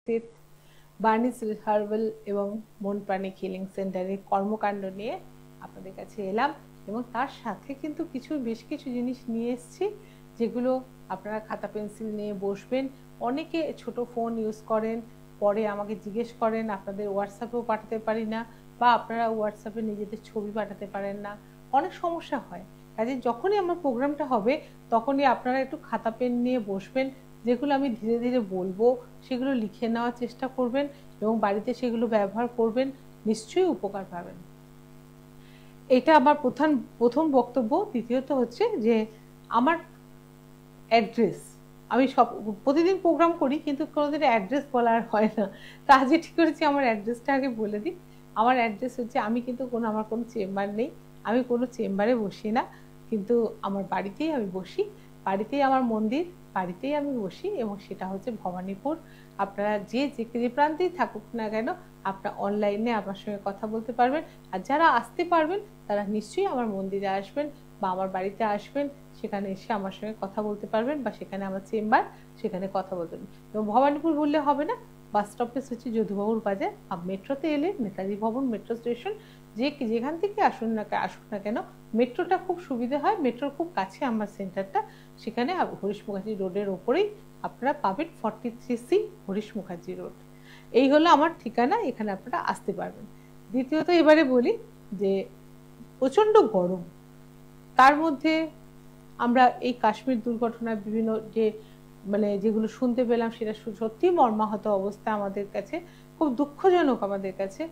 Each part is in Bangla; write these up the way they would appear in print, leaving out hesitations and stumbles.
উপস্থিত বার্নিস হার্বাল এবং মন প্রাণিক হিলিং সেন্টারের কর্মকাণ্ড নিয়ে আপনাদের কাছে এলাম এবং তার সাথে কিন্তু বেশ কিছু জিনিস নিয়ে এসেছি যেগুলো আপনারা খাতা পেন্সিল নিয়ে বসবেন। অনেকে ছোট ফোন ইউজ করেন, পরে আমাকে জিজ্ঞেস করেন আপনাদের হোয়াটসঅ্যাপেও পাঠাতে পারি না বা আপনারা হোয়াটসঅ্যাপে নিজেদের ছবি পাঠাতে পারেন না, অনেক সমস্যা হয়। কাজে যখনই আমার প্রোগ্রামটা হবে তখনই আপনারা একটু খাতা পেন নিয়ে বসবেন, যেগুলো আমি ধীরে ধীরে বলবো সেগুলো লিখে নেওয়ার চেষ্টা করবেন এবং বাড়িতে সেগুলো ব্যবহার করবেন, নিশ্চয়ই উপকার পাবেন। এটা আমার প্রথম বক্তব্য। দ্বিতীয়ত হচ্ছে যে আমার অ্যাড্রেস, আমি প্রতিদিন প্রোগ্রাম করি কিন্তু কোনোদিন অ্যাড্রেস বলা আর হয় না, তা আজকে ঠিক করেছি আমার অ্যাড্রেসটা আগে বলে দিই। আমার অ্যাড্রেস হচ্ছে, আমি কিন্তু আমার কোনো চেম্বার নেই, আমি কোনো চেম্বারে বসি না, কিন্তু আমার বাড়িতেই আমি বসি, বাড়িতেই আমার মন্দির, বাড়িতেই আমি বসি এবং সেটা হচ্ছে ভবানীপুর। আপনারা যে প্রান্তেই থাকুক না কেন আপনারা অনলাইনে আমার সঙ্গে কথা বলতে পারবেন, আর যারা আসতে পারবেন তারা নিশ্চয়ই আমার মন্দিরে আসবেন বা আমার বাড়িতে আসবেন, সেখানে এসে আমার সঙ্গে কথা বলতে পারবেন বা সেখানে আমার চেম্বার, সেখানে কথা বলতে পারবেন। এবং ভবানীপুর বললে হবে না, বাস স্টপেজ হচ্ছে যদুবাবুর বাজার, আর মেট্রোতে এলে নেতাজি ভবন মেট্রো স্টেশন, যেখান থেকে আসুন না কেন মেট্রোটা খুব সুবিধা হয়, মেট্রোর খুব কাছে আমার সেন্টারটা, সেখানে হরিশ মুখার্জি রোডের ওপরেই আপনারা পাবেন 43C হরিশ মুখার্জি রোড। এই হলো আমার ঠিকানা, এখানে আপনারা আসতে পারবেন। দ্বিতীয়ত এবারে বলি যে প্রচণ্ড গরম, তার মধ্যে আমরা এই কাশ্মীর দুর্ঘটনার বিভিন্ন যেগুলো শুনতে পেলাম সেটা সত্যি মর্মাহত অবস্থা আমাদের কাছে, খুব দুঃখজনক আমাদের কাছে।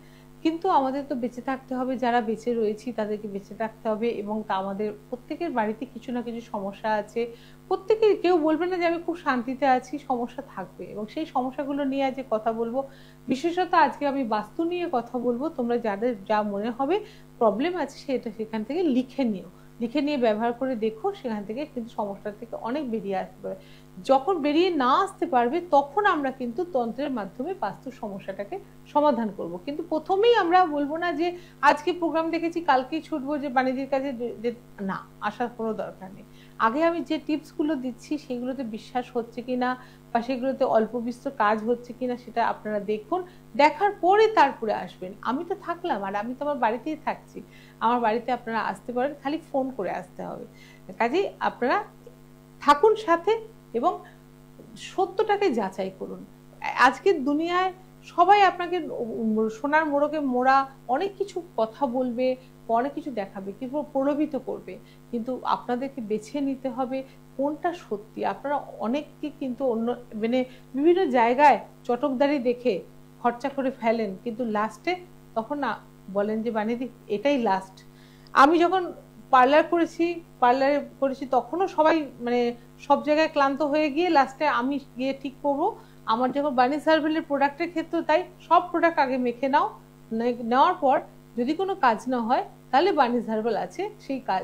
কিন্তু আমাদের তো বেঁচে থাকতে হবে, যারা বেঁচে রয়েছি তাদেরকে বেঁচে থাকতে হবে এবং তা আমাদের প্রত্যেকের বাড়িতে কিছু না কিছু সমস্যা আছে, প্রত্যেকের, কেউ বলবে না যে আমি খুব শান্তিতে আছি, সমস্যা থাকবে এবং সেই সমস্যাগুলো নিয়ে আজকে কথা বলবো। বিশেষত আজকে আমি বাস্তু নিয়ে কথা বলবো। তোমরা যাদের যা মনে হবে প্রবলেম আছে সেখান থেকে লিখে নিয়ে ব্যবহার করে দেখো, সেখান থেকে কিন্তু সমস্যা থেকে অনেক বেরিয়ে আসতে পারবে। যখন বেরিয়ে না আসতে পারবে তখন আমরা কিন্তু তন্ত্রের মাধ্যমে বাস্তুর সমস্যাটাকে সমাধান করব। কিন্তু প্রথমেই আমরা বলবো না যে আজকে প্রোগ্রাম দেখেছি কালকেই ছুটবো যে বাণিজ্যের কাছে, না, আসার কোনো দরকার নেই। আগে আমি যে টিপসগুলো দিচ্ছি সেগুলোতে বিশ্বাস হচ্ছে কিনা বা সেগুলোতে অল্প বিস্তর কাজ হচ্ছে কিনা সেটা আপনারা দেখুন, দেখার পরে তারপরে আসবেন। আমি তো থাকলাম, আর আমি তো আমার বাড়িতেই থাকছি, আমার বাড়িতে আপনারা আসতে পারেন, খালি ফোন করে আসতে হবে। কাজেই আপনারা থাকুন সাথে এবং সত্যটাকে যাচাই করুন। আজকের দুনিয়ায় সবাই আপনাকে সোনার মোড়কে মোড়া অনেক কিছু কথা বলবে, অনেক কিছু দেখাবে, কিন্তু প্রলোভিত করবে, কিন্তু আপনাদেরকে বেছে নিতে হবে কোনটা সত্যি। আপনারা অনেককে কিন্তু বিভিন্ন জায়গায় চটকদারি দেখে খরচা করে ফেলেন, কিন্তু লাস্টে তখন না বলেন যে বানিয়ে এটাই লাস্ট। আমি যখন পার্লারে করেছি তখনও সবাই সব জায়গায় ক্লান্ত হয়ে গিয়ে লাস্টে আমি গিয়ে ঠিক করবো। আমার যখন বার্নিস হার্বালের প্রোডাক্টের ক্ষেত্রে তাই, সব প্রোডাক্ট আগে মেখে নাও, নেওয়ার পর যদি কোনো কাজ না হয় তাহলে বার্নিস হার্বাল আছে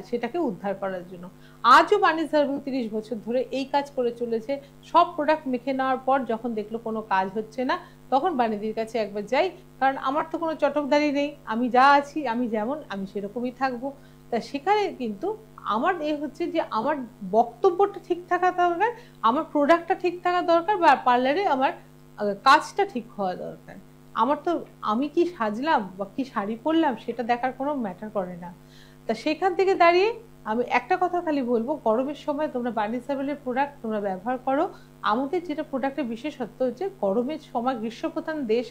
সেটাকে উদ্ধার করার জন্য। আজও বার্নিস হার্বাল 30 বছর ধরে এই কাজ করে চলেছে। সব প্রোডাক্ট মেখে নেওয়ার পর যখন দেখলো কোনো কাজ হচ্ছে না তখন বাণীদির কাছে একবার যাই, কারণ আমার তো কোনো চটকদারি নেই, আমি যা আছি, আমি যেমন আমি সেরকমই থাকবো। তা সেখানে কিন্তু আমার হচ্ছে যে আমার বক্তব্যটা ঠিক থাকা দরকার, আমার প্রোডাক্টটা ঠিক থাকা দরকার, বা পার্লারে আমার কাজটা ঠিক হওয়া দরকার। আমি কি সাজলাম বা কি শাড়ি পরলাম সেটা দেখার কোনো ম্যাটার করে না। তা সেখান থেকে দাঁড়িয়ে আমি একটা কথা খালি বলবো, গরমের সময় তোমরা বার্নিস হার্বালের প্রোডাক্ট তোমরা ব্যবহার করো। আমাদের যেটা প্রোডাক্টের বিশেষত্ব হচ্ছে গরমের সময়, গ্রীষ্মপ্রধান দেশ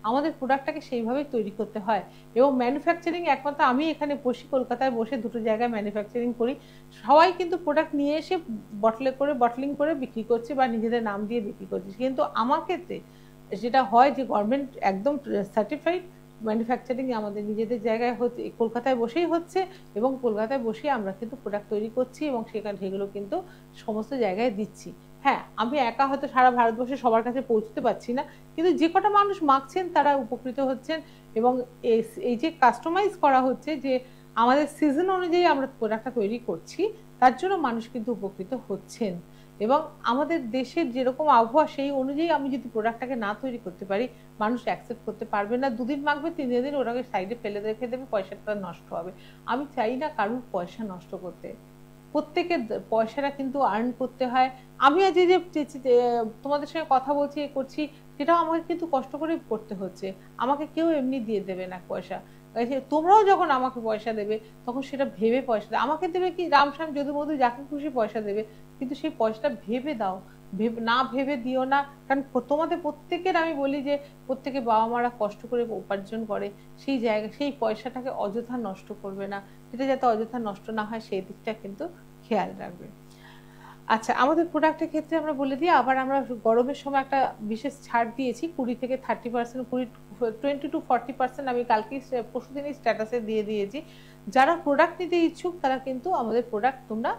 আমাদের প্রোডাক্টটাকে সেইভাবেই তৈরি করতে হয় এবং ম্যানুফ্যাকচারিং একমাত্র আমি এখানে বসি, কলকাতায় বসে দুটো জায়গায় ম্যানুফ্যাকচারিং করি। সবাই কিন্তু প্রোডাক্ট নিয়ে এসে বটলিং করে বিক্রি করছে বা নিজেদের নাম দিয়ে বিক্রি করছে, কিন্তু আমার ক্ষেত্রে যেটা হয় যে গভর্নমেন্ট একদম সার্টিফাইড ম্যানুফ্যাকচারিং আমাদের নিজেদের জায়গায় হচ্ছে, কলকাতায় বসেই হচ্ছে এবং কলকাতায় বসেই আমরা কিন্তু প্রোডাক্ট তৈরি করছি এবং সেগুলো কিন্তু সমস্ত জায়গায় দিচ্ছি। হ্যাঁ, আমি একা হয়তো সারা ভারতবর্ষে সবার কাছে পৌঁছতে পারছি না, কিন্তু যে কটা মানুষ মাখছেন তারা উপকৃত হচ্ছেন এবং এই যে কাস্টমাইজ করা হচ্ছে, যে আমাদের সিজন অনুযায়ী আমরা প্রোডাক্টটা তৈরি করছি, তার জন্য মানুষ কিন্তু উপকৃত হচ্ছেন। এবং আমাদের দেশের যেরকম আবহাওয়া সেই অনুযায়ী আমি যদি প্রোডাক্টটাকে না তৈরি করতে পারি, মানুষ অ্যাকসেপ্ট করতে পারবে না। 2 দিন মাখবে, 3 দিন ওটাকে সাইডে ফেলে রেখে দেবে, পয়সাটা নষ্ট হবে। আমি চাই না কারুর পয়সা নষ্ট করতে, প্রত্যেকের পয়সাটা কিন্তু আর্ন করতে হয়। আমি আজ যে তোমাদের সঙ্গে কথা বলছি করছি, সেটাও আমাকে কিন্তু কষ্ট করে করতে হচ্ছে, আমাকে কেউ এমনি দিয়ে দেবে না পয়সা। তোমরাও যখন আমাকে পয়সা দেবে তখন সেটা ভেবে পয়সা দেবে। আমাকে দেবে কি রামশ্যাম যদু মধু যাকে খুশি পয়সা দেবে, কিন্তু সেই পয়সাটা ভেবে দাও, না ভেবে দিও না। কারণ তোমাদের প্রত্যেকের আমি বলি যে প্রত্যেকে বাবা মারা কষ্ট করে উপার্জন করে, সেই জায়গা সেই পয়সাটাকে অযথা নষ্ট করবে না, সেটা যাতে অযথা নষ্ট না হয় সেই দিকটা কিন্তু খেয়াল রাখবে। আচ্ছা, আমাদের প্রোডাক্টের ক্ষেত্রে আমরা বলে দিই, আবার আমরা গরমের সময় একটা বিশেষ ছাড় দিয়েছি 20-30%, 20-40%। আমি কালকে পরশুদিনই স্ট্যাটাসে দিয়ে দিয়েছি। যারা প্রোডাক্ট নিতে ইচ্ছুক তারা কিন্তু আমাদের প্রোডাক্ট তোমরা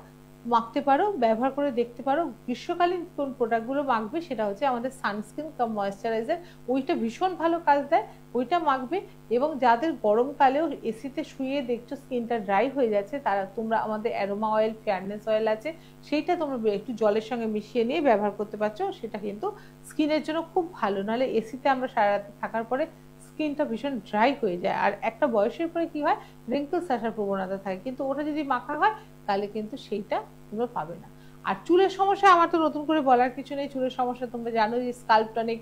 মাখতে পারো, ব্যবহার করে দেখতে পারো। গ্রীষ্মকালীন কোন প্রোডাক্টগুলো মাখবে সেটা হচ্ছে আমাদের সানস্ক্রিন কাম ময়েশ্চারাইজার, ওইটা ভীষণ ভালো কাজ দেয়, ওইটা মাখবে। এবং যাদের গরমকালেও এসিতে শুয়ে দেখছো স্কিনটা ড্রাই হয়ে যাচ্ছে, তারা তোমরা আমাদের অ্যারোমা অয়েল, ফেয়ারনেস অয়েল আছে, সেইটা তোমরা একটু জলের সঙ্গে মিশিয়ে নিয়ে ব্যবহার করতে পারছো, সেটা কিন্তু স্কিনের জন্য খুব ভালো। নাহলে এসিতে আমরা সারা রাত থাকার পরে স্কিনটা ভীষণ ড্রাই হয়ে যায়, আর একটা বয়সের পরে কি হয়, রিঙ্কলস আসার প্রবণতা থাকে, কিন্তু ওটা যদি মাখা হয় তাহলে কিন্তু সেইটা তোমরা পাবে না। আর চুলের সমস্যা আমার তো নতুন করে বলার কিছু নেই। চুলের সমস্যা তোমরা জানো যে SCALP tonic,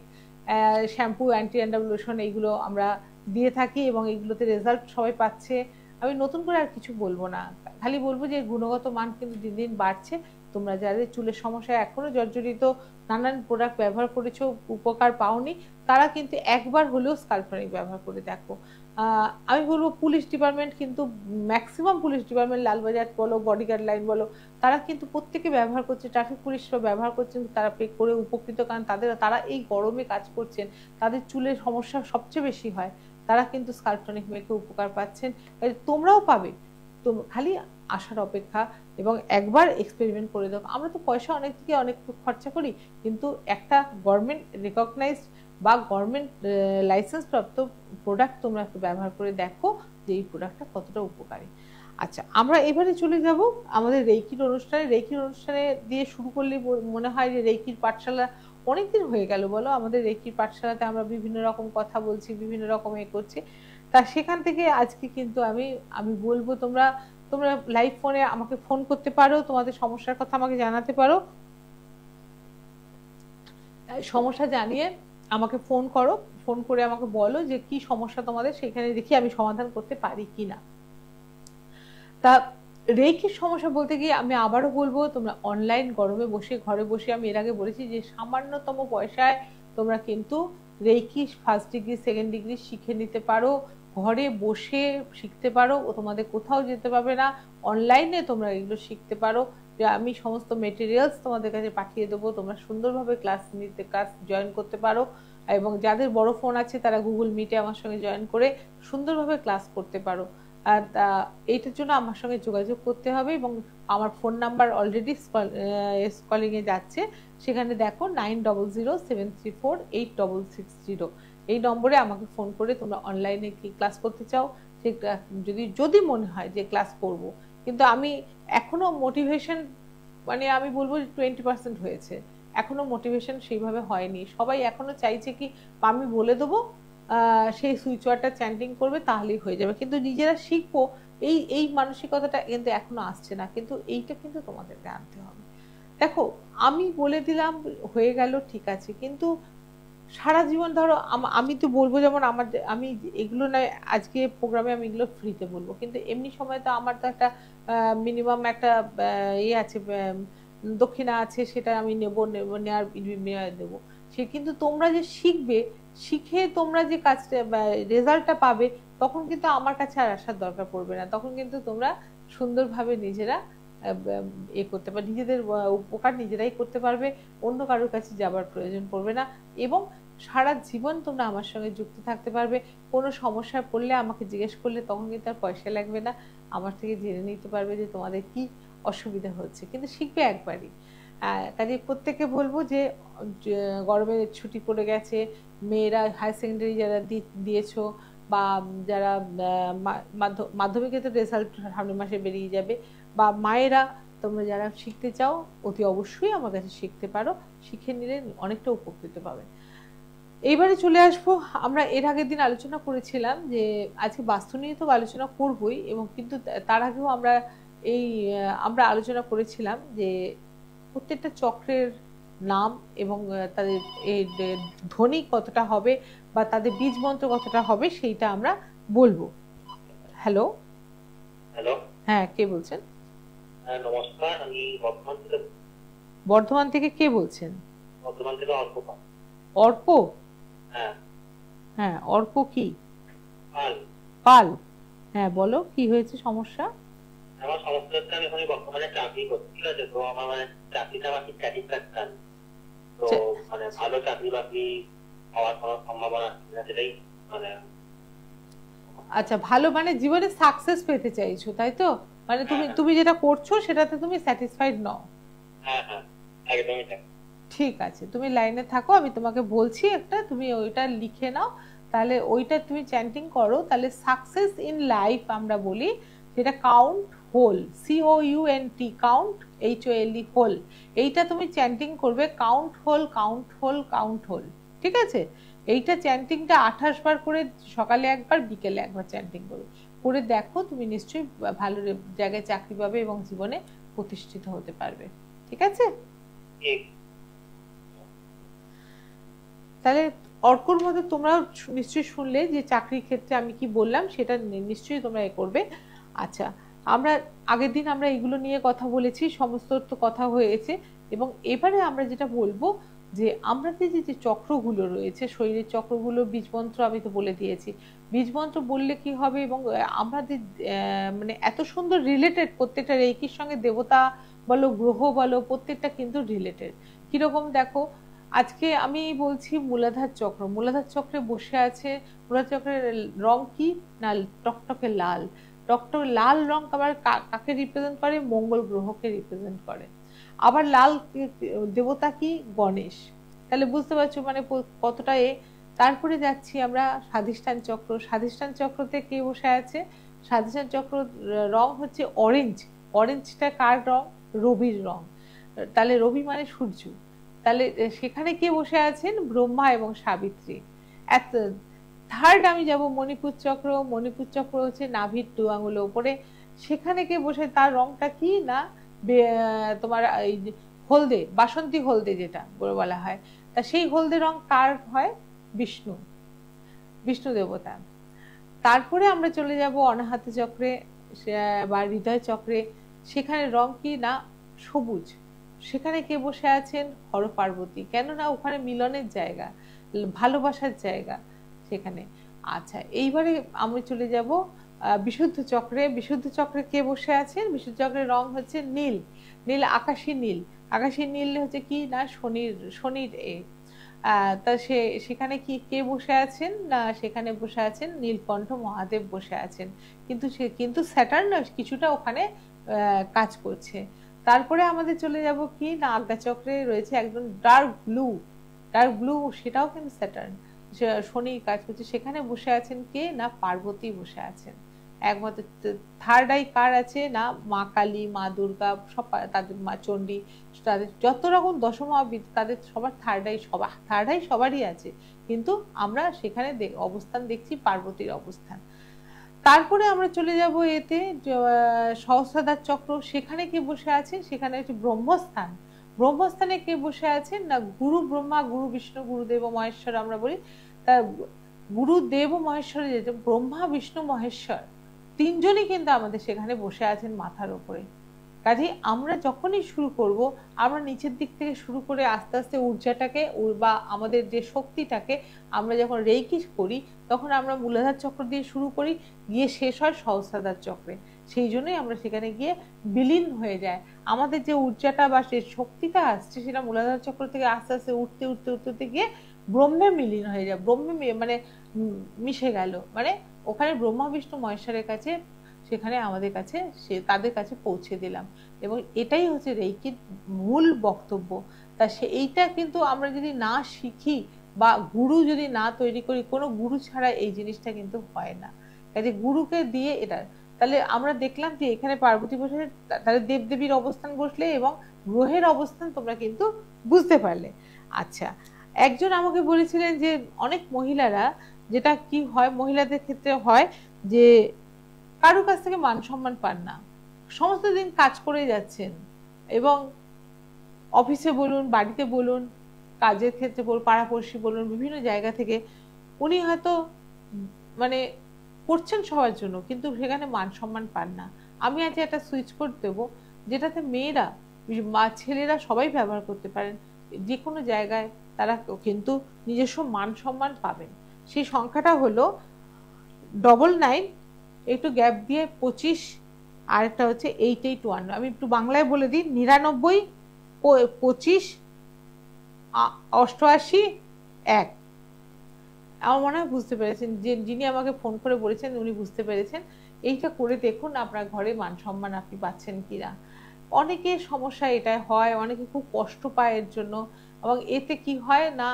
shampoo, anti dandruff lotion এইগুলো আমরা দিয়ে থাকি এবং এইগুলোতে রেজাল্ট সবাই পাচ্ছে। আমি নতুন করে আর কিছু বলবো না, খালি বলবো যে গুণগত মান কিন্তু দিন দিন বাড়ছে। তোমরা যাদের চুলের সমস্যা এখনো জর্জরিত, নানান প্রোডাক্ট ব্যবহার করেছো, উপকার পাওনি, তারা কিন্তু একবার হলেও স্কাল্প টনিক ব্যবহার করে দেখো। আমি বলবো পুলিশ ডিপার্টমেন্ট কিন্তু ম্যাক্সিমাম পুলিশ ডিপার্টমেন্ট, লালবাজার বলো, বডিগার্ড লাইন বলো, তারা কিন্তু প্রত্যেকে ব্যবহার করছে, ট্রাফিক পুলিশরা ব্যবহার করছেন, তারা পে করে উপকৃত। কারণ তারা এই গরমে কাজ করছেন, তাদের চুলের সমস্যা সবচেয়ে বেশি হয়, তারা কিন্তু স্কাল্প টনিক মেখে উপকার পাচ্ছেন। তোমরাও পাবে, তো খালি আসার অপেক্ষা এবং একবার এক্সপেরিমেন্ট করে দাও। আমরা তো পয়সা অনেক দিকে অনেক খরচা করি, কিন্তু একটা গভর্নমেন্ট রিকগনাইজড বা গভর্নমেন্ট লাইসেন্স প্রাপ্ত প্রোডাক্ট তোমরা একটু ব্যবহার করে দেখো যে এই প্রোডাক্টটা কতটা উপকারী। আচ্ছা, আমরা এবারে চলে যাব আমাদের রেইকির অনুষ্ঠানে। রেইকির অনুষ্ঠানে দিয়ে শুরু করলে মনে হয় যে রেইকির পাঠশালা অনেকদিন হয়ে গেল বলো। আমাদের রেইকির পাঠশালাতে আমরা বিভিন্ন রকম কথা বলছি, বিভিন্ন রকম করছি। তা সেখান থেকে আজকে কিন্তু আমি বলবো তোমরা লাইভ ফোনে আমাকে ফোন করতে পারো, তোমাদের সমস্যার কথা আমাকে জানাতে পারো, সমস্যা জানিয়ে আমাকে ফোন করো, ফোন করে আমাকে বলো যে কি সমস্যা তোমাদের, সেখানে দেখি আমি সমাধান করতে পারি কিনা। তা রেইকির সমস্যা বলতে গিয়ে আমি আবারও বলবো, তোমরা অনলাইন গরমে বসে ঘরে বসে, আমি এর আগে বলেছি যে সামান্যতম পয়সায় তোমরা কিন্তু reiki first degree, second degree শিখে নিতে পারো, ঘরে বসে শিখতে পারো, ও তোমাদের কোথাও যেতে পারবে না, অনলাইনে তোমরা এগুলো শিখতে পারো। যে আমি সমস্ত মেটেরিয়ালস তোমাদের কাছে পাঠিয়ে দেবো, তোমরা সুন্দরভাবে ক্লাস জয়েন করতে পারো। এবং যাদের বড় ফোন আছে তারা গুগল মিটে আমার সঙ্গে জয়েন করে সুন্দরভাবে ক্লাস করতে পারো। আর এইটার জন্য আমার সঙ্গে যোগাযোগ করতে হবে, এবং আমার ফোন নাম্বার অলরেডি কলিংয়ে যাচ্ছে, সেখানে দেখো 9007348660, এই নম্বরে আমাকে ফোন করে তোমরা অনলাইনে কি ক্লাস করতে চাও, যদি মনে হয় যে ক্লাস করব। কিন্তু আমি এখনো মোটিভেশন, মানে আমি বলবো 20% হয়েছে, এখনো মোটিভেশন সেইভাবে হয়নি। সবাই এখনো চাইছে কি আমি বলে দেবো, সেই সুইচ ওয়ার্ডটা চ্যান্টিং করবে তাহলেই হয়ে যাবে, কিন্তু নিজেরা শিখবো এই মানসিকতাটা কিন্তু এখনো আসছে না। কিন্তু এইটা কিন্তু তোমাদেরকে আনতে হবে। দেখো, আমি বলে দিলাম হয়ে গেল, ঠিক আছে, কিন্তু সারা জীবন ধরো আমি তো বলবো, যেমন আমি এগুলো না, আজকে প্রোগ্রামে আমি এগুলো ফ্রিতে বলবো, কিন্তু এমনি সময় তো আমার তো একটা মিনিমাম একটা আছে, দক্ষিণা আছে, সেটা আমি নেওয়ার দেবো। সে কিন্তু তোমরা যে শিখবে, শিখে তোমরা যে কাজটা রেজাল্টটা পাবে, তখন কিন্তু আমার কাছে আর আসার দরকার পড়বে না, তখন কিন্তু তোমরা সুন্দরভাবে নিজেরা করতে পারবে, নিজেদের উপকার নিজেরাই করতে পারবে, অন্য কারোর কাছে যাবার প্রয়োজন পড়বে না, এবং সারা জীবন তোমরা আমার সঙ্গে যুক্ত থাকতে পারবে। কোনো সমস্যায় পড়লে আমাকে জিজ্ঞেস করলে তখন কিন্তু আর পয়সা লাগবে না, আমার থেকে জেনে নিতে পারবে যে তোমাদের কি অসুবিধা হচ্ছে, কিন্তু শিখবে একবারই। কাজে প্রত্যেকে বলবো যে গরমের ছুটি পড়ে গেছে, মেয়েরা হায়ার সেকেন্ডারি যারা দিয়েছো, বা যারা মাধ্যমিকে তো রেজাল্ট সামনের মাসে বেরিয়ে যাবে, বা মায়েরা তোমরা যারা শিখতে চাও অতি অবশ্যই আমার কাছে শিখতে পারো, শিখে নিলে অনেকটা উপকৃত পাবে। এইবারে চলে আসবো, আমরা এর আগের দিন আলোচনা করেছিলাম যে আজকে বাস্তু নিয়ে তো আলোচনা করবই, এবং কিন্তু তার আগেও আমরা আলোচনা করেছিলাম যে প্রত্যেকটা চক্রের নাম এবং তাদের এই ধ্বনি কতটা হবে বা তাদের বীজ মন্ত্র কতটা হবে সেইটা আমরা বলবো। হ্যালো। হ্যালো। হ্যাঁ, কে বলছেন? নমস্কার, আমি বর্ধমান থেকে কে বলছেন? বর্ধমান থেকে অর্ক। অর্ক? হ্যাঁ। হ্যাঁ, অর্ক কি? পাল। পাল। হ্যাঁ, বলো কি হয়েছে সমস্যা? আমার সমস্যা হচ্ছে আমি এখন বর্তমানে চাকরি করছি, ঠিক আছে? তো আমার মানে চাকরিটা আমার ঠিক স্যাটিসফ্যাকশন, তো মানে ভালো চাকরি বাকরি হওয়ার কোনো সম্ভাবনা আছে না, সেটাই মানে। আচ্ছা, ভালো মানে জীবনে সাকসেস পেতে চাইছো, তাই তো? মানে তুমি যেটা করছো সেটাতে তুমি স্যাটিসফাইড নও। হ্যাঁ হ্যাঁ, একদমই তাই। ঠিক আছে, তুমি লাইনে থাকো, আমি তোমাকে বলছি একটা, তুমি ওইটা লিখে নাও, তাহলে ওইটা তুমি চ্যান্টিং করো, তাহলে সাকসেস ইন লাইফ আমরা বলি, যেটা count hole, COUNT, count HOLE, hole. এইটা তুমি চ্যান্টিং করবে, count hole, count hole, count hole. ঠিক আছে? এইটা চ্যান্টিংটা 28 বার করে, সকালে একবার বিকেলে একবার চ্যান্টিং করো, করে দেখো, তুমি নিশ্চয়ই ভালো জায়গায় চাকরি পাবে এবং জীবনে প্রতিষ্ঠিত হতে পারবে। ঠিক আছে? তাহলে অর্কর মধ্যে তোমরাও নিশ্চয়ই শুনলে যে চাকরির ক্ষেত্রে আমি কি বললাম, সেটা নিশ্চয়ই তোমরা এ করবে। আচ্ছা, আমরা আগের দিন আমরা এগুলো নিয়ে কথা বলেছি, সমস্ত তো কথা হয়েছে, এবং এবারে আমরা যেটা বলবো যে আমাদের যে চক্রগুলো রয়েছে, শরীরের চক্রগুলো, বীজমন্ত্র আমি তো বলে দিয়েছি। বীজমন্ত্র বললে কি হবে, এবং আমাদের মানে এত সুন্দর রিলেটেড, প্রত্যেকটা রেইকির সঙ্গে দেবতা বলো, গ্রহ বলো, প্রত্যেকটা কিন্তু রিলেটেড। কিরকম দেখো, আজকে আমি বলছি মূলাধার চক্র। মূলাধার চক্রে বসে আছে, মূলাধার চক্রের রং কি না টকটকে লাল। টকটকে লাল রং আবার কাকে রিপ্রেজেন্ট করে? মঙ্গল গ্রহকে রিপ্রেজেন্ট করে। আবার লাল দেবতা কি? গণেশ। তাহলে বুঝতে পারছো মানে কতটা এ। তারপরে যাচ্ছি আমরা স্বাধিষ্ঠান চক্র। স্বাধিষ্ঠান চক্রতে কে বসে আছে? স্বাধিষ্ঠান চক্র রং হচ্ছে অরেঞ্জ। অরেঞ্জটা কার রং? রবির রং। তাহলে রবি মানে সূর্য। তাহলে সেখানে কে বসে আছেন? ব্রহ্মা এবং সাবিত্রী। থার্ড আমি যাব মণিপুর চক্র। মণিপুর চক্র হচ্ছে নাভির 2 আঙুলের উপরে। সেখানে কে বসে? তার রংটা কি না তোমার এই হলদে, বাসন্তী হলদে যেটা বলা হয়। তা সেই হলদে রং কার হয়? বিষ্ণু, বিষ্ণু দেবতা। তারপরে আমরা চলে যাব অনাহত চক্রে বা হৃদয় চক্রে। সেখানে রং কি না সবুজ। সেখানে কে বসে আছেন? হর পার্বতী। কেননা ওখানে মিলনের জায়গা, ভালোবাসার জায়গা সেখানে। আচ্ছা, এইবারে আমরা চলে যাব বিশুদ্ধ চক্রে। বিশুদ্ধ চক্রে কে বসে আছেন? বিশুদ্ধ চক্রের রং হচ্ছে নীল। নীল আকাশী নীল। আকাশী নীল হচ্ছে কি না শনির তা সেখানে কি কে বসে আছেন না সেখানে বসে আছেন নীলকণ্ঠ মহাদেব বসে আছেন। কিন্তু স্যাটার্ন কিছুটা ওখানে কাজ করছে। তারপরে আমাদের চলে যাব কি না আজ্ঞাচক্রে রয়েছে একদম ডার্ক ব্লু। ডার্ক ব্লু সেটাও কিন্তু স্যাটার্ন, শনি কাজ করছে। সেখানে বসে আছেন কে না পার্বতী বসে আছেন। একমাত্র থার্ড আই কার আছে না মা কালী, মা দুর্গা, সব তাদের মা চণ্ডী, তাদের যত রকম দশমহাবিদ তাদের সবার থার্ড আই সবারই আছে, কিন্তু আমরা সেখানে অবস্থান দেখছি পার্বতীর অবস্থান। তারপরে আমরা চলে যাব এতে সহস্রধার চক্র। সেখানে কে বসে আছেন? সেখানে হচ্ছে ব্রহ্মস্থান। ব্রহ্মস্থানে কে বসে আছেন না গুরু ব্রহ্মা, গুরু বিষ্ণু, গুরুদেব মহেশ্বর আমরা বলি। তা গুরুদেব মহেশ্বর, ব্রহ্মা বিষ্ণু মহেশ্বর তিনজনই কিন্তু আমাদের সেখানে বসে আছেন মাথার উপরে। কাজে আমরা যখনই শুরু করব, আমরা নিচের দিক থেকে শুরু করে আস্তে আস্তে ঊর্জাটাকে বা আমাদের যে শক্তিটাকে আমরা যখন রেইকি করি, তখন আমরা মূলাধার চক্র দিয়ে শুরু করি, গিয়ে শেষ হয় সহস্রাধার চক্রে। সেই জন্যই আমরা সেখানে গিয়ে বিলীন হয়ে যায়। আমাদের যে ঊর্জাটা বা যে শক্তিটা আসছে সেটা মূলাধার চক্র থেকে আস্তে আস্তে উঠতে উঠতে উঠতে উঠতে গিয়ে ব্রহ্মে বিলীন হয়ে যায়। ব্রহ্মে মানে মিশে গেল, মানে ওখানে ব্রহ্মা বিষ্ণু মহেশ্বরের কাছে, সেখানে আমাদের কাছে তাদের কাছে পৌঁছে দিলাম। এবং এটাই হচ্ছে রেইকির মূল বক্তব্য। তা এইটা কিন্তু আমরা যদি না শিখি বা গুরু যদি না তৈরি করি, কোনো গুরু ছাড়া এই জিনিসটা কিন্তু হয় না। কাজে গুরুকে দিয়ে এটা, তাহলে আমরা দেখলাম যে এখানে পার্বতী বসে, তাহলে দেবদেবীর অবস্থান বসলে এবং গ্রহের অবস্থান তোমরা কিন্তু বুঝতে পারলে। আচ্ছা, একজন আমাকে বলেছিলেন যে অনেক মহিলারা, যেটা কি হয় মহিলাদের ক্ষেত্রে হয়, যে কারো কাছ থেকে মান সম্মান পান না, সমস্ত দিন কাজ করে যাচ্ছেন এবং অফিসে বলুন, বাড়িতে বলুন, কাজের ক্ষেত্রে বলুন, পাড়াপড়শি বলুন, বিভিন্ন জায়গা থেকে উনি হয়তো মানে করছেন সবার জন্য, কিন্তু সেখানে মান সম্মান পান না। আমি আজ একটা সুইচ কোড দেবো, যেটাতে মেয়েরা ছেলেরা সবাই ব্যবহার করতে পারেন, যে কোনো জায়গায় তারা কিন্তু নিজস্ব মান সম্মান পাবেন। সেই সংখ্যাটা হলো 99, একটু গ্যাপ দিয়ে 25, আর একটা হচ্ছে 881। আমি একটু বাংলায় বলে দিই, 99 25 88 1। আমার মনে হয় বুঝতে পেরেছেন, যে যিনি আমাকে ফোন করে বলেছেন উনি বুঝতে পেরেছেন। এইটা করে দেখুন আপনার ঘরে মান সম্মান আপনি পাচ্ছেন কিনা। অনেকের সমস্যা এটা হয়, অনেকে খুব কষ্ট পায় এর জন্য, এবং এতে কি হয় না,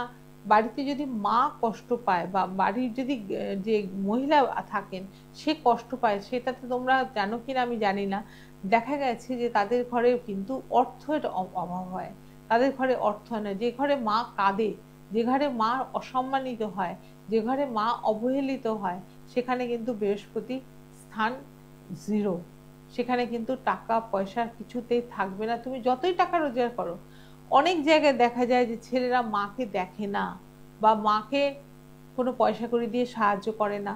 বাড়িতে যদি মা কষ্ট পায় বা বাড়ির যদি যে মহিলা থাকেন সে কষ্ট পায়, সেটাতে তোমরা জানো কিনা আমি জানি না, দেখা গেছে যে তাদের ঘরে কিন্তু অর্থের অভাব হয়, তাদের ঘরে অর্থ নয়। যে ঘরে মা কাঁদে, যে ঘরে মা অসম্মানিত হয়, যে ঘরে মা অবহেলিত হয়, সেখানে কিন্তু বৃহস্পতি স্থান 0, সেখানে কিন্তু টাকা পয়সা কিছুতেই থাকবে না, তুমি যতই টাকা রোজগার করো। অনেক জায়গায় দেখা যায় যে ছেলেরা মাকে দেখে না বা মাকে কোনো পয়সা করে দিয়ে সাহায্য করে না,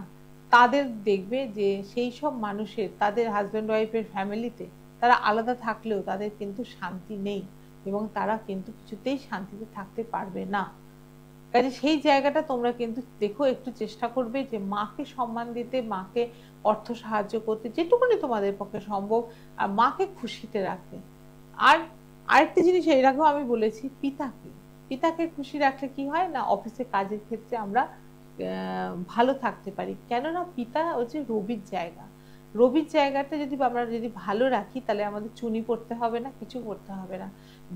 তাদের দেখবে যে সেই সব মানুষের, তাদের হাজব্যান্ড ওয়াইফের ফ্যামিলিতে তারা আলাদা থাকলেও তাদের কিন্তু শান্তি নেই, এবং তারা কিন্তু কিছুতেই শান্তিতে থাকতে পারবে না। কাজে সেই জায়গাটা তোমরা কিন্তু দেখো, একটু চেষ্টা করবে যে মাকে সম্মান দিতে, মাকে অর্থ সাহায্য করতে, যেটুকুনি তোমাদের পক্ষে সম্ভব, আর মাকে খুশিতে রাখতে। আর আরেকটা জিনিস এর আগেও আমি বলেছি, পিতাকে খুশি রাখলে কি হয় না, অফিসে কাজের ক্ষেত্রে আমরা ভালো থাকতে পারি। কেননা পিতা হচ্ছে রবির জায়গা, রবির জায়গাটা যদি আমরা ভালো রাখি, তাহলে আমাদের চুনি পড়তে হবে না, কিছু করতে হবে না।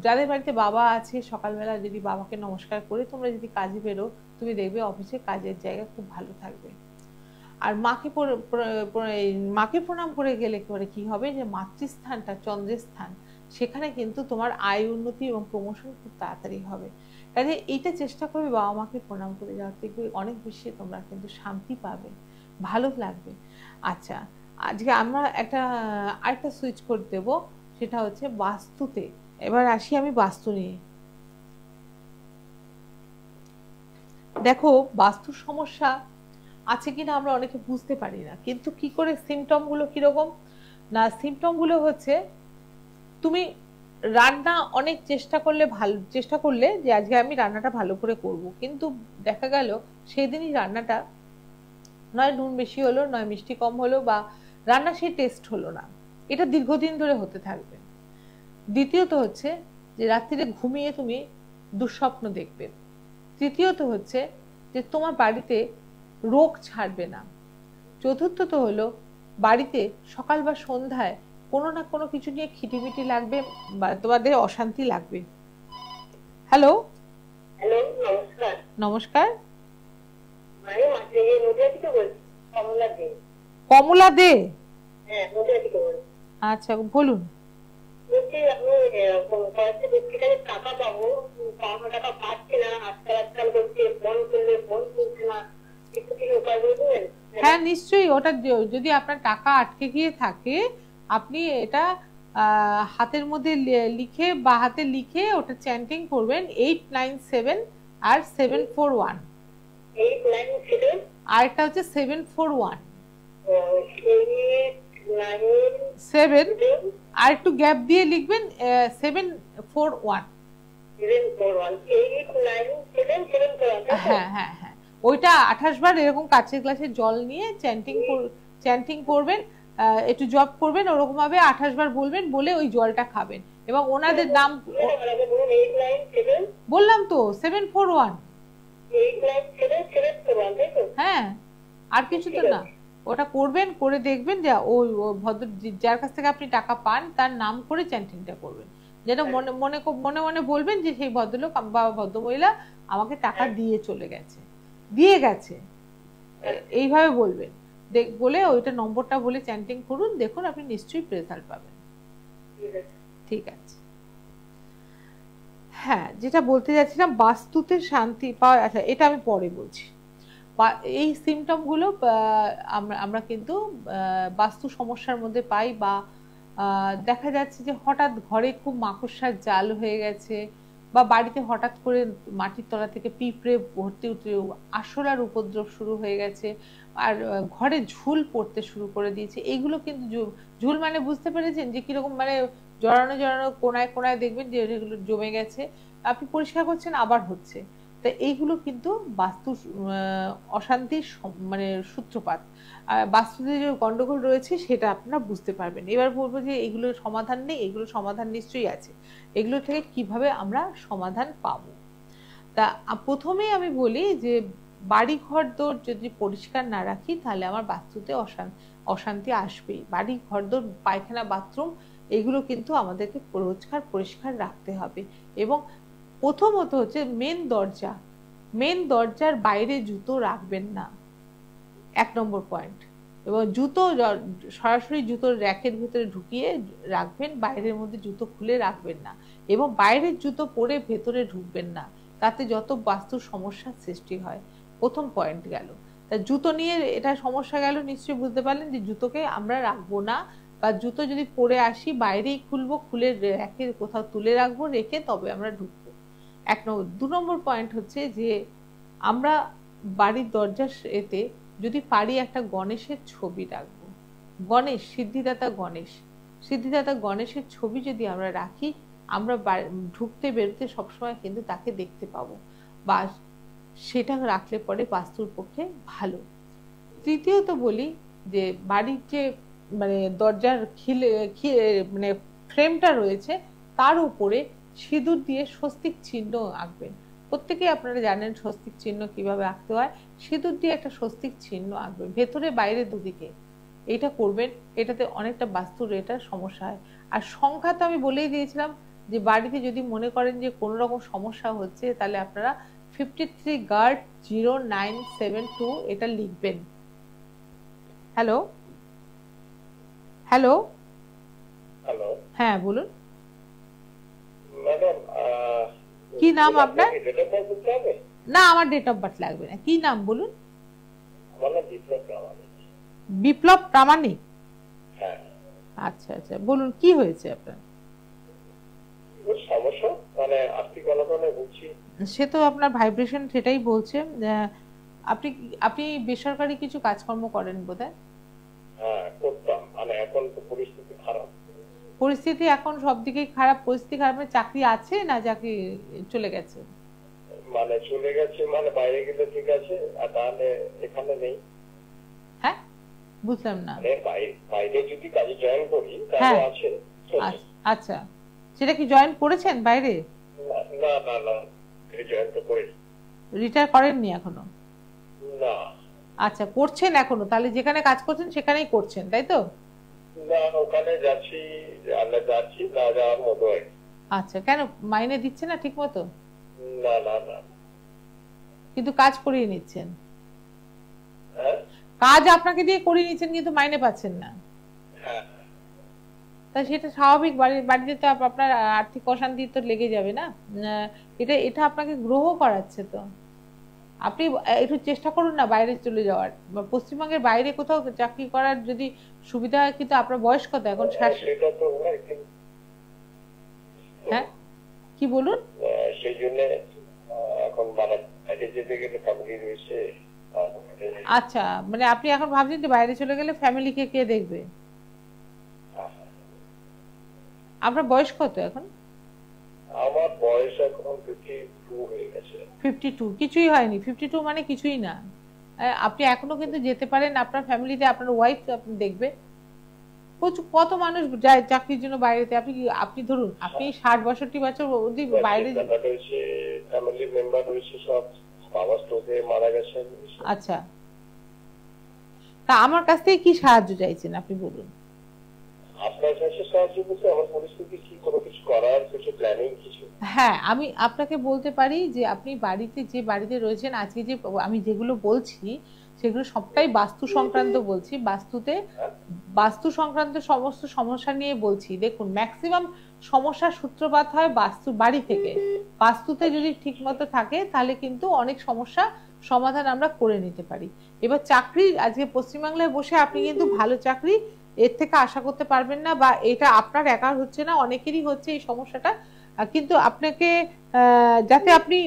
যাদের বাড়িতে বাবা আছে, সকালবেলা যদি বাবাকে নমস্কার করে তোমরা যদি কাজে বেরো, তুমি দেখবে অফিসে কাজের জায়গা খুব ভালো থাকবে। আর মাকে প্রণাম করে গেলে করে কি হবে, যে মাতৃস্থানটা চন্দ্রের স্থান, সেখানে কিন্তু তোমার আয় উন্নতি এবং প্রমোশন খুব তাড়াতাড়ি হবে। কাজে এইটা চেষ্টা করবে বাবা মাকে প্রণাম করে যাওয়ার, দেখবে অনেক বেশি তোমরা কিন্তু শান্তি পাবে, ভালো লাগবে। আচ্ছা, আজকে আমরা আরেকটা সুইচ কোড দেবো, সেটা হচ্ছে বাস্তুতে। এবার আসি আমি বাস্তু নিয়ে। দেখো, বাস্তুর সমস্যা আছে কিনা আমরা অনেকে বুঝতে পারি না, কিন্তু কি করে সিমটম গুলো কিরকম না, সিমটম গুলো হচ্ছে তুমি রান্না অনেক চেষ্টা করলে যে আজকে আমি রান্নাটা ভালো করে করব, কিন্তু দেখা গেল সেদিনই রান্নাটা নয় নুন বেশি হলো, নয় মিষ্টি কম হলো, বা রান্না সেই টেস্ট হলো না। এটা দীর্ঘদিন ধরে হতে থাকবে। দ্বিতীয়ত হচ্ছে যে রাত্রিরে ঘুমিয়ে তুমি দুঃস্বপ্ন দেখবে। তৃতীয়ত হচ্ছে যে তোমার বাড়িতে রোগ ছাড়বে না। চতুর্থত হলো বাড়িতে সকাল বা সন্ধ্যায় কোনো না কোনো কিছু নিয়ে খিটিমিটি লাগবে বা তোমাদের অশান্তি লাগবে। হ্যালো, নমস্কার। নমস্কার। কমলা দে। কমলা দে? হ্যাঁ, নদিয়া থেকে বলছি। আচ্ছা, বলুন। বলছি আমি টাকা পাবো, পাওনা টাকা পাচ্ছি না, আজকাল বলছি ফোন করলে ফোন তুলছে না, একটু কি উপায় বলবেন? হ্যাঁ, নিশ্চয়ই। ওটা যদি আপনার টাকা আটকে গিয়ে থাকে, আপনি এটা হাতের মধ্যে লিখে বা হাতে লিখে ওটা চ্যান্টিং করবেন, 897 আর 741। 897 আর একটা হচ্ছে 741। 7 আর একটু গ্যাপ দিয়ে লিখবেন 741। হ্যাঁ হ্যাঁ হ্যাঁ, ওইটা 28 বার এরকম কাঁচের গ্লাসে জল নিয়ে চ্যান্টিং করবেন, একটু জপ করবেন, ওরকম ভাবে 28 বার বলবেন, বলে ওই জলটা খাবেন, এবং ওনাদের নাম বললাম তো 741। হ্যাঁ, আর কিছু তো না। ওটা করবেন, করে দেখবেন যে ওই ভদ্র যার কাছ থেকে আপনি টাকা পান তার নাম করে চ্যান্টিংটা করবেন, যেন মনে মনে মনে মনে বলবেন যে সেই ভদ্রলোক বা ভদ্রমহিলা আমাকে টাকা দিয়ে গেছে, এইভাবে বলবেন। বলে ওইটা নম্বরটা বলে চ্যান্টিং করুন, দেখুন আপনি নিশ্চয়ই রেজাল্ট পাবেন। ঠিক আছে। হ্যাঁ, যেটা বলতে যাচ্ছিলাম, বাস্তুতে শান্তি পাওয়া, আচ্ছা এটা আমি পরে বলছি। এই সিমটম গুলো আমরা কিন্তু বাস্তু সমস্যার মধ্যে পাই, বা দেখা যাচ্ছে যে হঠাৎ ঘরে খুব মাকড়সার জাল হয়ে গেছে, বা বাড়িতে হঠাৎ করে মাটির তলা থেকে পিঁপড়ে ভর্তি উঠে আরশোলার উপদ্রব শুরু হয়ে গেছে, আর ঘরে ঝুল পড়তে শুরু করে দিয়েছে। এইগুলো কিন্তু ঝুল মানে বুঝতে পেরেছেন যে কিরকম, মানে জড়ানো জড়ানো কোনায় কোনায় দেখবেন যে এগুলো জমে গেছে, আপনি পরিষ্কার করছেন আবার হচ্ছে। তা এইগুলো কিন্তু বাস্তু অশান্তির মানে সূত্রপাত। বাস্তুতে যে গন্ডগোল রয়েছে সেটা আপনারা বুঝতে পারবেন। এবার বলবো যে এগুলোর সমাধান নেই, এগুলো সমাধান নিশ্চয়ই আছে। এগুলো থেকে কিভাবে আমরা সমাধান পাবো? তা প্রথমেই আমি বলি যে বাড়ি ঘর দোর যদি পরিষ্কার না রাখি তাহলে আমার বাস্তুতে অশান্তি আসবেই। বাড়ি ঘর দোর, পায়খানা, বাথরুম এগুলো কিন্তু আমাদেরকে রোজকার পরিষ্কার রাখতে হবে। এবং প্রথমত হচ্ছে মেন দরজার বাইরে জুতো রাখবেন না, 1 নম্বর পয়েন্ট। এবং জুতো সরাসরি জুতোর র্যাকের ভিতরে ঢুকিয়ে রাখবেন, বাইরের মধ্যে জুতো খুলে রাখবেন না। এবং বাইরের জুতো পরে ভেতরে ঢুকবেন না, তাতে যত বাস্তুর সমস্যার সৃষ্টি হয়। প্রথম পয়েন্ট গেল। তা জুতো নিয়ে এটা সমস্যা গেল, নিশ্চয়ই বুঝতে পারলেন যে জুতোকে আমরা রাখবো না, বা জুতো যদি পরে আসি বাইরেই খুলবো, খুলে র্যাকের কোথাও তুলে রাখবো, রেখে তবে আমরা ঢুকবো। 1 নম্বর। 2 নম্বর পয়েন্ট হচ্ছে যে আমরা বাড়ির দরজার এতে যদি পারি একটা গণেশের ছবি রাখবো। গণেশ, সিদ্ধিদাতা গণেশের ছবি যদি আমরা রাখি, আমরা ঢুকতে বেরোতে সবসময় কিন্তু তাকে দেখতে পাবো, বা সেটা রাখলে পরে বাস্তুর পক্ষে ভালো। তৃতীয়ত বলি যে বাড়ির যে মানে দরজার মানে ফ্রেমটা রয়েছে তার উপরে সিঁদুর দিয়ে স্বস্তিক চিহ্ন আঁকবেন। প্রত্যেকেই আপনারা জানেন স্বস্তিক চিহ্ন কিভাবে আঁকতে হয়। সিঁদুর দিয়ে একটা স্বস্তিক চিহ্ন আঁকবেন ভেতরে বাইরে দুদিকে। এটা করবেন, এটাতে অনেকটা বাস্তুর এটা সমস্যা হয়। আর সংখ্যা তো আমি বলেই দিয়েছিলাম যে বাড়িতে যদি মনে করেন যে কোনো রকম সমস্যা হচ্ছে তাহলে আপনারা 53 গার্ড 0972 এটা লিখবেন। হ্যালো হ্যালো হ্যালো, হ্যাঁ বলুন, ম্যাডাম কি নাম আপনার? ডেট অফ বার্থ বলতে হবে? না, আমার ডেট অফ বার্থ লাগবে না। কি নাম বলুন? আমার নাম বিপ্লব প্রামাণিক। বিপ্লব প্রামাণিক? হ্যাঁ। আচ্ছা আচ্ছা, বলুন কি হয়েছে আপনার? সমস্যা মানে আর্থিক অনটনে ভুগছি। সে তো আপনার ভাইব্রেশন সেটাই বলছে। আপনি আপনি বেসরকারি কিছু কাজকর্ম করেন বোধহয়? হ্যাঁ করতাম, মানে এখন তো পরিস্থিতি খারাপ। পরিস্থিতি এখন সব দিকেই খারাপ। পরিস্থিতি খারাপ মানে চাকরি আছে না চাকরি চলে গেছে? মানে চলে গেছে, মানে বাইরে গেলে ঠিক আছে, আর তাহলে এখানে নেই। হ্যাঁ বুঝলাম না। বাইরে যদি কাজে জয়েন করি তাহলে আছে। আচ্ছা, সেটা কি জয়েন করেছেন বাইরে? না না না, জয়েন তো করি। রিটায়ার করেননি এখনো? না। আচ্ছা, করছেন এখনো? তাহলে যেখানে কাজ করছেন সেখানেই করছেন, তাই তো? না, ওখানে যাচ্ছি, আমরা যাচ্ছি না যাওয়ার মতো। আচ্ছা, কেন মাইনে দিচ্ছে না ঠিক মতো? না না না। কিন্তু কাজ করিয়ে নিচ্ছেন? কাজ আপনাকে দিয়ে করিয়ে নিচ্ছেন কিন্তু মাইনে পাচ্ছেন না? হ্যাঁ। তা সেটা স্বাভাবিক। বাড়িতে তো আপনার আর্থিক অশান্তি তো লেগে যাবে না? এটা আপনাকে গ্রহ করাচ্ছে তো। আপনি একটু চেষ্টা করুন না বাইরে চলে যাওয়ার, পশ্চিমবঙ্গের বাইরে কোথাও চাকরি করার যদি সুবিধা হয়। কিন্তু আপনার বয়স কত এখন? হ্যাঁ কি বলুন? সেই জন্য এখন বাইরে যেতে গেলে ফ্যামিলি রয়েছে। আচ্ছা, মানে আপনি এখন ভাবছেন যে বাইরে চলে গেলে ফ্যামিলিকে কে দেখবে? আপনার বয়স কত এখন? আমার বয়স এখন 52 হয়ে গেছে। 52? কিছুই হয়নি। 52 মানে কিছুই না। আপনি এখনো কিন্তু যেতে পারেন। আপনার ফ্যামিলিতে আপনার ওয়াইফ আপনি দেখবে। কত মানুষ যায় চাকরির জন্য বাইরেতে। আপনি ধরুন আপনি 60-62 বছর অবধি বাইরে। ফ্যামিলি মেম্বার রয়েছে সব, বাবা স্ট্রোকে মারা গেছেন। আচ্ছা, তা আমার কাছ থেকে কি সাহায্য চাইছেন আপনি বলুন? আপনার কাছে সাহায্য বলতে আমার পরিস্থিতি কি, কোনো কিছু করার কিছু প্ল্যানিং কিছু? হ্যাঁ, আমি আপনাকে বলতে পারি যে আপনি যে বাড়িতে রয়েছেন আজকে, যে আমি যেগুলো বলছি সেগুলো সবটাই বাস্তু সংক্রান্ত বলছি। বাস্তু সংক্রান্ত সমস্ত সমস্যা নিয়ে বলছি। দেখুন, ম্যাক্সিমাম সমস্যার সূত্রপাত হয় বাড়ি থেকে। বাস্তুতে যদি ঠিক মতো থাকে তাহলে কিন্তু অনেক সমস্যা সমাধান আমরা করে নিতে পারি। এবার চাকরি, আজকে পশ্চিমবাংলায় বসে আপনি কিন্তু ভালো চাকরি এর থেকে আশা করতে পারবেন না, বা এটা আপনার একার হচ্ছে না, অনেকেরই হচ্ছে এই সমস্যাটা। কিন্তু আপনাকে যাতে আপনি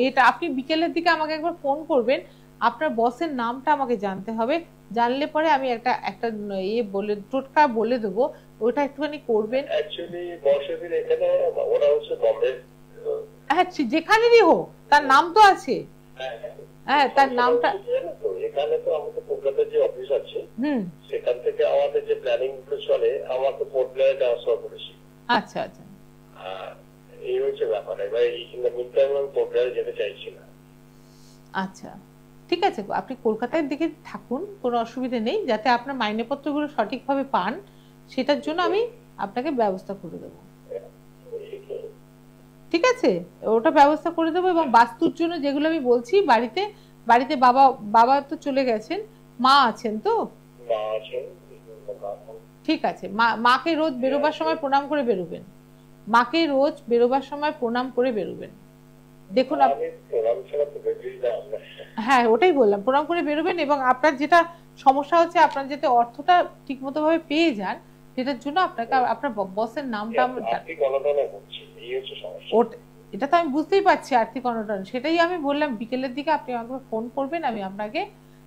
এটা আপনি বিকেলের দিকে আমাকে একবার ফোন করবেন, আপনার বসের নামটা আমাকে জানতে হবে, জানলে পরে আমি একটা একটা ইয়ে বলে টোটকা বলে দেবো, ওটা একটুখানি করবেন। অ্যাকচুয়ালি বসের এখানে ওরা হচ্ছে বম্বে, হ্যাঁ যেখানেরই হোক তার নাম তো আছে। হ্যাঁ তার নামটা এখানে তো আমাদের কলকাতার যে অফিস আছে সেখান থেকে আমাদের যে প্ল্যানিং গুলো চলে আমার তো পোর্ট ব্লেয়ারে ট্রান্সফার করেছি। আচ্ছা আচ্ছা, এই হচ্ছে ব্যাপার। এবার ইন দ্য মিন টাইম আমি পোর্ট ব্লেয়ারে যেতে চাইছি না। আচ্ছা ঠিক আছে, আপনি কলকাতার দিকে থাকুন, কোনো অসুবিধা নেই, যাতে আপনার মাইনেপত্রগুলো সঠিকভাবে পান সেটার জন্য আমি আপনাকে ব্যবস্থা করে দেবো। ঠিক আছে, ওটা ব্যবস্থা করে দেবো। এবং বাস্তুর জন্য যেগুলো আমি বলছি, বাড়িতে বাড়িতে বাবা বাবা তো চলে গেছেন, মা আছেন তো? ঠিক আছে, মাকে রোজ বেরোবার সময় প্রণাম করে বেরোবেন, মাকে রোজ বেরোবার সময় প্রণাম করে বেরোবেন। দেখুন হ্যাঁ ওটাই বললাম, প্রণাম করে বেরোবেন। এবং আপনার যেটা সমস্যা হচ্ছে, আপনার যাতে অর্থটা ঠিক মতো ভাবে পেয়ে যান, সেটার জন্য আপনাকে আপনার বসের নামটা এটা তো আমি বুঝতেই পারছি, আর্থিক অনটন, সেটাই আমি বললাম বিকেলের দিকে আপনি আমাকে ফোন করবেন, আমি আপনাকে,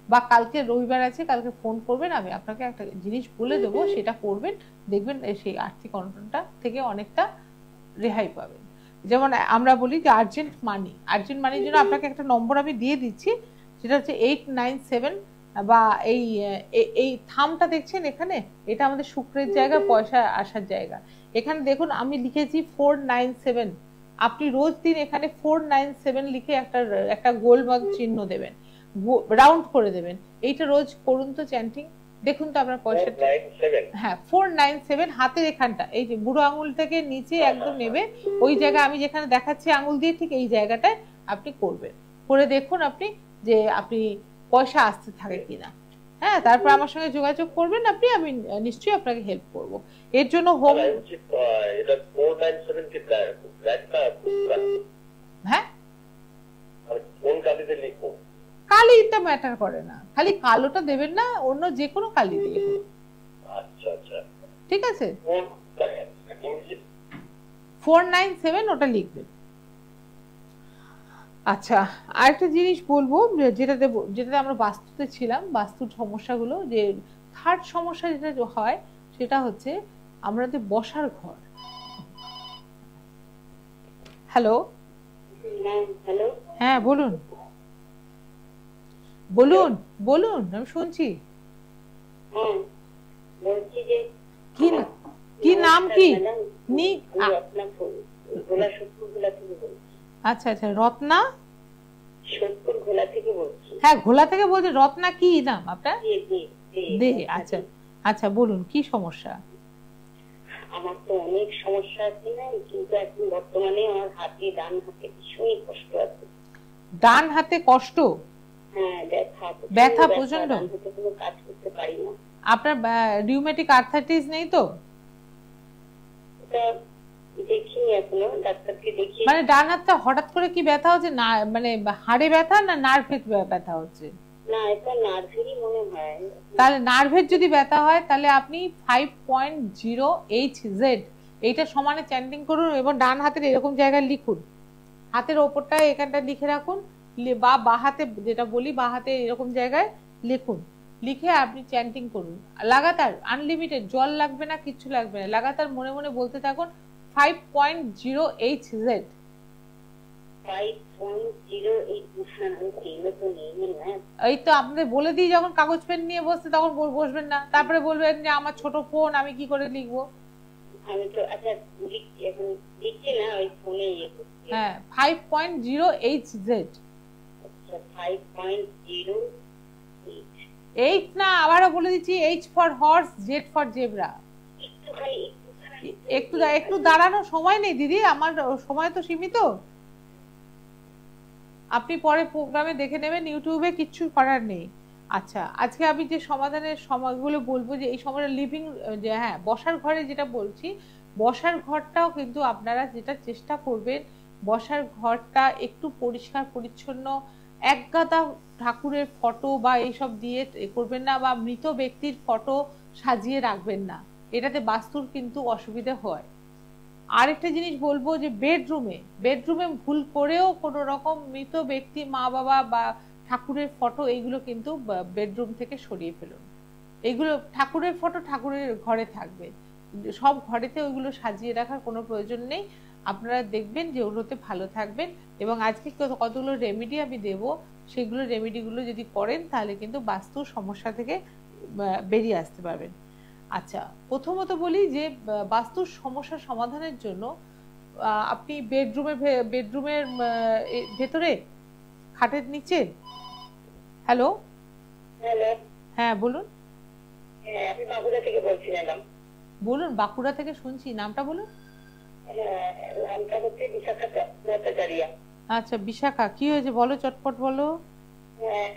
বা কালকে রবিবার আছে কালকে ফোন করবেন, আমি আপনাকে একটা জিনিস বলে দেবো, সেটা করবেন, দেখবেন সেই আর্থিক অনটনটা থেকে অনেকটা রেহাই পাবেন। যেমন আমরা বলি যে আর্জেন্ট মানির জন্য আপনাকে একটা নম্বর আমি দিয়ে দিচ্ছি, সেটা হচ্ছে 897, বা এই এই থামটা দেখছেন এখানে, এটা আমাদের শুক্রের জায়গা, পয়সা আসার জায়গা। এখানে দেখুন আমি লিখেছি 497, আপনি রোজ দিন এখানে 497 লিখে একটা গোল বা চিহ্ন দেবেন, রাউন্ড করে দেবেন, এইটা রোজ করুন তো চ্যান্টিং, দেখুন তো আপনার পয়সাটা। হ্যাঁ 497 হাতের এখানটা, এই যে বুড়ো আঙুল থেকে নিচে একদম নেবে, ওই জায়গা আমি যেখানে দেখাচ্ছি আঙুল দিয়ে, ঠিক এই জায়গাটায় আপনি করবেন, করে দেখুন আপনি যে আপনি পয়সা আসতে থাকে কিনা। হ্যাঁ তারপর আমার সঙ্গে যোগাযোগ করবেন আপনি, আমি নিশ্চয়ই আপনাকে হেল্প করব। এর জন্য হোম হ্যাঁ কালিটা ম্যাটার করে না, খালি কালোটা দেবেন না, অন্য যে কোনো কালি দিয়ে। ঠিক আছে 497 ওটা লিখবেন। আচ্ছা আরেকটা জিনিস বলবো, যেটাতে আমরা বাস্তুতে ছিলাম, বাস্তুর সমস্যাগুলো, যে থার্ড সমস্যা যেটা হয় সেটা হচ্ছে আমাদের বসার ঘর। হ্যালো হ্যাঁ বলুন বলুন বলুন, আমি শুনছি। কি নাম কি? আচ্ছা আচ্ছা, রত্না, হ্যাঁ ঘোলা থেকে বলছি। রত্না কি নাম আপনার? দে। আচ্ছা আচ্ছা বলুন কি সমস্যা? আমার তো অনেক সমস্যা আছে না, কিন্তু এখন বর্তমানে আমার ডান হাতে ভীষণই কষ্ট আছে। ডান হাতে কষ্ট? হ্যাঁ ব্যথা প্রচন্ড, কোনো কাজ করতে পারি না। আপনার রিউমেটিক আর্থ্রাইটিস নেই তো? দেখিনি এখনো, ডাক্তারকে দেখিয়ে। মানে ডান হাতটা হঠাৎ করে কি ব্যথা হচ্ছে, না মানে হাড়ে ব্যথা না নার্ভের ব্যথা হচ্ছে? না এটা নার্ভেরই মনে হয়। তাহলে নার্ভের যদি ব্যথা হয় তাহলে আপনি 5.0 HZ এইটা সমানে চ্যান্টিং করুন, এবং ডান হাতের এরকম জায়গায় লিখুন, হাতের ওপরটায় এখানটা লিখে রাখুন, বা বাঁ হাতে যেটা বলি বাঁ হাতে এরকম জায়গায় লিখুন, লিখে আপনি চ্যান্টিং করুন লাগাতার, আনলিমিটেড, জল লাগবে না, কিচ্ছু লাগবে না, লাগাতার মনে মনে বলতে থাকুন 5.0 HZ। এই তো আপনাদের বলে দিই, যখন কাগজ পেন নিয়ে বসতে তখন বসবেন না, তারপরে বলবেন যে আমার ছোট ফোন আমি কি করে লিখবো। আমি তো আচ্ছা এখন লিখছি না, ওই ফোনে হ্যাঁ 5.0 HZ। আচ্ছা 5.0 H না, আবারও বলে দিচ্ছি, H for horse, Z for zebra. একটু দাঁড়ানোর সময় নেই দিদি, আমার সময় তো সীমিত, আপনি পরে প্রোগ্রামে দেখে নেবেন, ইউটিউবে, কিচ্ছু করার নেই। আচ্ছা আজকে আমি যে সমাধানের সময়গুলো বলবো, যে এই সময়টা লিভিং, যে হ্যাঁ বসার ঘরে যেটা বলছি, বসার ঘরটাও কিন্তু আপনারা যেটা চেষ্টা করবেন, বসার ঘরটা একটু পরিষ্কার পরিচ্ছন্ন একগাদা ঠাকুরের ফটো বা এইসব দিয়ে করবেন না, বা মৃত ব্যক্তির ফটো সাজিয়ে রাখবেন না, এটাতে বাস্তুর কিন্তু অসুবিধা হয়। আরেকটা জিনিস বলবো যে বেডরুমে ভুল করেও কোনো রকম মৃত ব্যক্তি, মা বাবা বা ঠাকুরের ফটো এইগুলো কিন্তু বেডরুম থেকে সরিয়ে ফেলুন। এইগুলো ঠাকুরের ফটো ঠাকুরের ঘরে থাকবে, সব ঘরেতে ওইগুলো সাজিয়ে রাখার কোনো প্রয়োজন নেই। আপনারা দেখবেন যে ওগুলোতে ভালো থাকবেন। এবং আজকে কতগুলো রেমেডি আমি দেবো, সেগুলো রেমেডিগুলো যদি করেন তাহলে কিন্তু বাস্তুর সমস্যা থেকে বেরিয়ে আসতে পারবেন। আচ্ছা, প্রথমত বলি যে বাস্তুর সমস্যা সমাধানের জন্য আপনি বেডরুমের ভেতরে খাটের নিচে। হ্যালো, হ্যাঁ বলুন। আমি বাঁকুড়া থেকে বলছি ম্যাডাম। বলুন, বাঁকুড়া থেকে শুনছি, নামটা বলুন। নামটা হচ্ছে বিশাখা ভট্টাচার্য। আচ্ছা বিশাখা, কি হয়েছে বলো, চটপট বলো।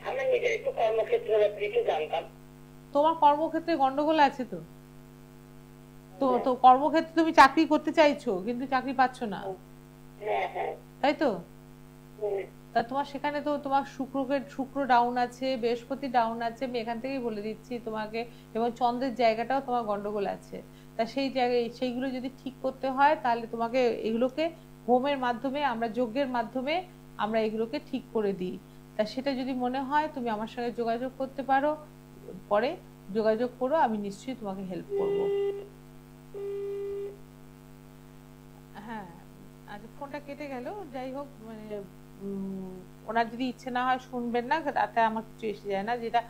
আমার নিজের একটু কর্মক্ষেত্রের ব্যাপারে একটু জানতাম। তোমার কর্মক্ষেত্রে গন্ডগোল আছে তো? তো কর্মক্ষেত্রে তুমি চাকরি করতে চাইছো কিন্তু চাকরি পাচ্ছ না, তাই তো? তা তোমার সেখানে তো তোমার শুক্র ডাউন আছে, বৃহস্পতি ডাউন আছে, আমি এখান থেকেই বলে দিচ্ছি তোমাকে, এবং চন্দ্রের জায়গাটাও তোমার গন্ডগোল আছে। তা সেই জায়গায় সেইগুলো যদি ঠিক করতে হয় তাহলে তোমাকে এগুলোকে হোমের মাধ্যমে, আমরা যজ্ঞের মাধ্যমে আমরা এগুলোকে ঠিক করে দিই। তা সেটা যদি মনে হয় তুমি আমার সঙ্গে যোগাযোগ করতে পারো, পরে যোগাযোগ করো, আমি নিশ্চয়ই তোমাকে হেল্প করব। হ্যাঁ, আচ্ছা ফোনটা কেটে গেল, যাই হোক, মানে ওনার যদি ইচ্ছে না হয় শুনবেন না, তাতে আমার কিছু এসে যায় না। যেটা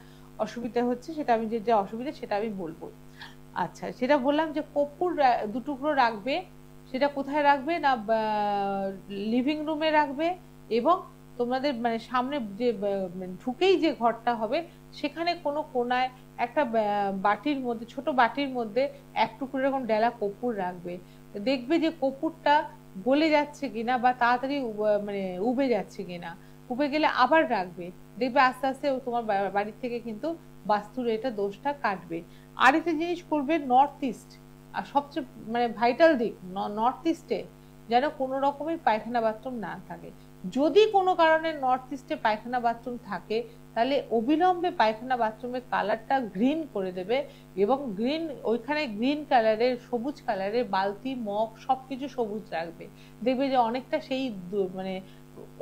অসুবিধা হচ্ছে সেটা আমি, যে অসুবিধা সেটা আমি বলবো। আচ্ছা, সেটা বললাম যে কর্পূর 2 টুকরো রাখবে। সেটা কোথায় রাখবে না, লিভিং রুমে রাখবে, এবং তোমাদের মানে সামনে যে ঢুকেই যে ঘরটা হবে সেখানে কোনো কোনায় একটা বাটির মধ্যে, ছোট বাটির মধ্যে 1 টুকরো এরকম ডেলা কর্পূর রাখবে। দেখবে যে কর্পূরটা গলে যাচ্ছে কিনা বা তাড়াতাড়ি মানে উবে যাচ্ছে কিনা। উবে গেলে আবার রাখবে, দেখবে আস্তে আস্তে তোমার বাড়ির থেকে কিন্তু বাস্তুর এটা দোষটা কাটবে। আরেকটা জিনিস করবে, নর্থ ইস্ট, আর সবচেয়ে মানে ভাইটাল দিক, নর্থ ইস্টে যেন কোনো রকমের পায়খানা বাথরুম না থাকে। যদি কোনো কারণে নর্থ ইস্টে পায়খানা বাথরুম থাকে তাহলে অবিলম্বে পায়খানা বাথরুমের কালারটা গ্রিন করে দেবে, এবং ওইখানে গ্রিন কালারের, সবুজ কালারের বালতি, মগ সবকিছু সবুজ রাখবে। দেখবে যে অনেকটা সেই মানে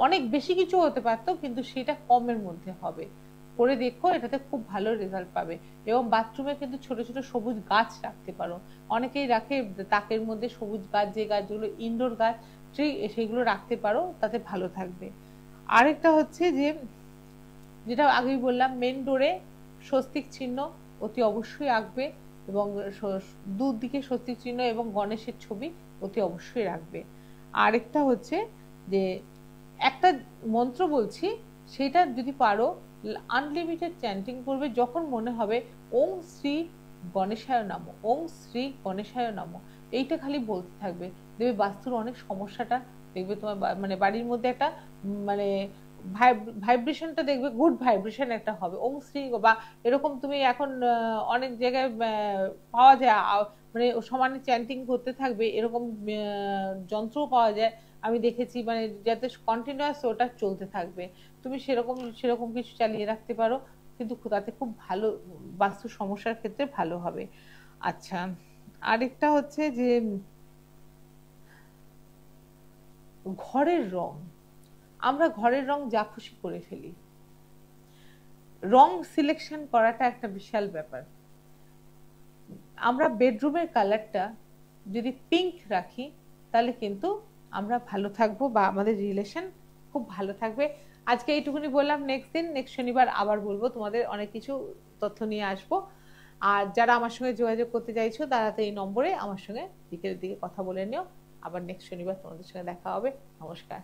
অনেক বেশি কিছু হতে পারতো কিন্তু সেটা কমের মধ্যে হবে। করে দেখো, এটাতে খুব ভালো রেজাল্ট পাবে। এবং বাথরুমে কিন্তু ছোট ছোট সবুজ গাছ রাখতে পারো, অনেকেই রাখে তাকের মধ্যে সবুজ গাছ, যে গাছগুলো ইনডোর গাছ সেগুলো রাখতে পারো, তাতে ভালো থাকবে। আরেকটা হচ্ছে যে, যেটা আগেই বললাম, মেন ডোরে স্বস্তিক চিহ্ন অতি অবশ্যই আঁকবে, এবং দুদিকে স্বস্তিক চিহ্ন এবং গণেশের ছবি অতি অবশ্যই রাখবে। আরেকটা হচ্ছে যে, একটা মন্ত্র বলছি, সেটা যদি পারো আনলিমিটেড চ্যান্টিং করবে, যখন মনে হবে ওং শ্রী গণেশায় নমঃ, ওং শ্রী গণেশায় নমঃ, এইটা খালি বলতে থাকবে। দেখবে বাস্তুর অনেক সমস্যাটা, দেখবে তোমার মানে বাড়ির মধ্যে একটা মানে ভাইব্রেশনটা দেখবে, গুড ভাইব্রেশন একটা হবে ওং শ্রী। বা এরকম তুমি এখন অনেক জায়গায় পাওয়া যায়, মানে সমানে চ্যান্টিং করতে থাকবে এরকম যন্ত্রও পাওয়া যায়, আমি দেখেছি, মানে যাতে কন্টিনিউয়াস ওটা চলতে থাকবে। তুমি সেরকম কিছু চালিয়ে রাখতে পারো, কিন্তু তাতে খুব ভালো, বাস্তু সমস্যার ক্ষেত্রে ভালো হবে। আচ্ছা, আরেকটা হচ্ছে যে ঘরের রং, আমরা ঘরের রং যা খুশি করে ফেলি, রং সিলেকশন করাটা একটা বিশাল ব্যাপার। আমরা বেডরুমের কালারটা যদি পিঙ্ক রাখি তাহলে কিন্তু আমরা ভালো থাকবো, বা আমাদের রিলেশন খুব ভালো থাকবে। আজকে এইটুকুনি বললাম, নেক্সট শনিবার আবার বলবো, তোমাদের অনেক কিছু তথ্য নিয়ে আসবো। আর যারা আমার সঙ্গে যোগাযোগ করতে চাইছো তারা তো এই নম্বরে আমার সঙ্গে বিকেলের দিকে কথা বলে নিও। আবার নেক্সট শনিবার তোমাদের সঙ্গে দেখা হবে। নমস্কার।